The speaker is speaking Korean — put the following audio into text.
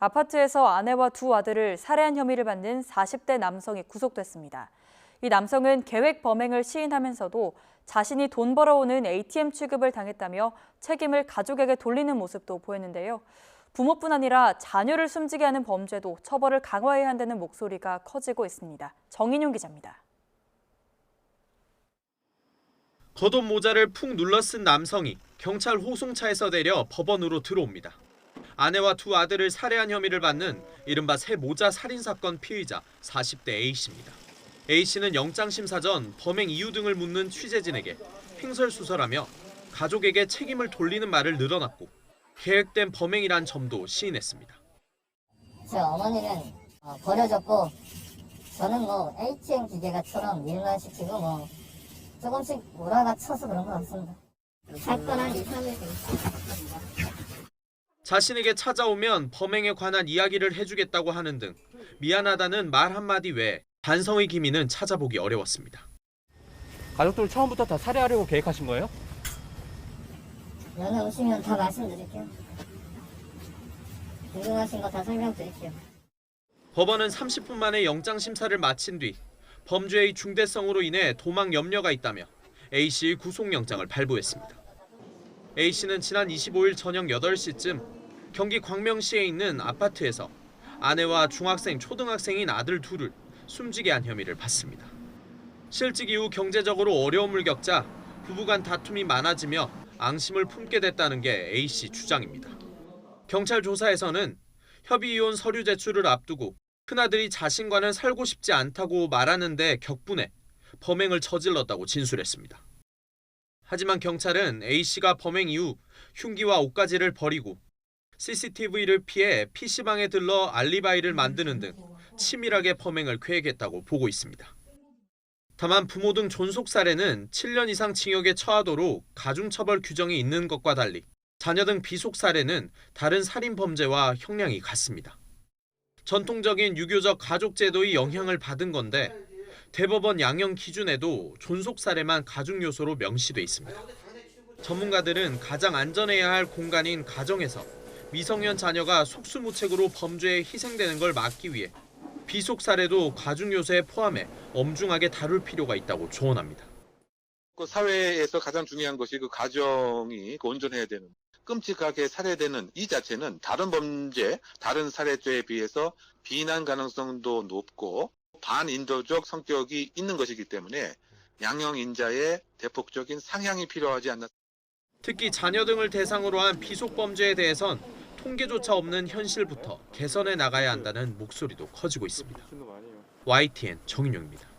아파트에서 아내와 두 아들을 살해한 혐의를 받는 40대 남성이 구속됐습니다. 이 남성은 계획 범행을 시인하면서도 자신이 돈 벌어오는 ATM 취급을 당했다며 책임을 가족에게 돌리는 모습도 보였는데요. 부모뿐 아니라 자녀를 숨지게 하는 범죄도 처벌을 강화해야 한다는 목소리가 커지고 있습니다. 정인용 기자입니다. 겉옷 모자를 푹 눌러쓴 남성이 경찰 호송차에서 내려 법원으로 들어옵니다. 아내와 두 아들을 살해한 혐의를 받는 이른바 새 모자 살인 사건 피의자 40대 A씨입니다. A씨는 영장심사 전 범행 이유 등을 묻는 취재진에게 횡설수설하며 가족에게 책임을 돌리는 말을 늘어놨고 계획된 범행이란 점도 시인했습니다. 제 어머니는 버려졌고 저는 ATM 기계가처럼 일만 시키고 조금씩 몰아가쳐서 그런 것 같습니다. 사건 한 2, 3일 됐습니다. 자신에게 찾아오면 범행에 관한 이야기를 해주겠다고 하는 등 미안하다는 말 한마디 외에 반성의 기미는 찾아보기 어려웠습니다. 가족들 처음부터 다 살해하려고 계획하신 거예요? 연애 오시면 다 말씀드릴게요. 궁금하신 거 다 설명드릴게요. 법원은 30분 만에 영장심사를 마친 뒤 범죄의 중대성으로 인해 도망 염려가 있다며 A씨의 구속영장을 발부했습니다. A씨는 지난 25일 저녁 8시쯤 경기 광명시에 있는 아파트에서 아내와 중학생, 초등학생인 아들 둘을 숨지게 한 혐의를 받습니다. 실직 이후 경제적으로 어려움을 겪자 부부간 다툼이 많아지며 앙심을 품게 됐다는 게 A씨 주장입니다. 경찰 조사에서는 협의이혼 서류 제출을 앞두고 큰아들이 자신과는 살고 싶지 않다고 말하는데 격분해 범행을 저질렀다고 진술했습니다. 하지만 경찰은 A씨가 범행 이후 흉기와 옷가지를 버리고 CCTV를 피해 PC방에 들러 알리바이를 만드는 등 치밀하게 범행을 계획했다고 보고 있습니다. 다만 부모 등 존속 살해는 7년 이상 징역에 처하도록 가중처벌 규정이 있는 것과 달리 자녀 등 비속 살해는 다른 살인 범죄와 형량이 같습니다. 전통적인 유교적 가족 제도의 영향을 받은 건데 대법원 양형 기준에도 존속 살해만 가중 요소로 명시돼 있습니다. 전문가들은 가장 안전해야 할 공간인 가정에서 미성년 자녀가 속수무책으로 범죄에 희생되는 걸 막기 위해 비속 살해도 가중 요소에 포함해 엄중하게 다룰 필요가 있다고 조언합니다. 사회에서 가장 중요한 것이 그 가정이 온전해야 되는, 끔찍하게 살해되는 이 자체는 다른 범죄, 다른 살해죄에 비해서 비난 가능성도 높고 반인도적 성격이 있는 것이기 때문에 양형 인자의 대폭적인 상향이 필요하지 않나. 특히 자녀 등을 대상으로 한 비속 범죄에 대해선 통계조차 없는 현실부터 개선해 나가야 한다는 목소리도 커지고 있습니다. YTN 정인용입니다.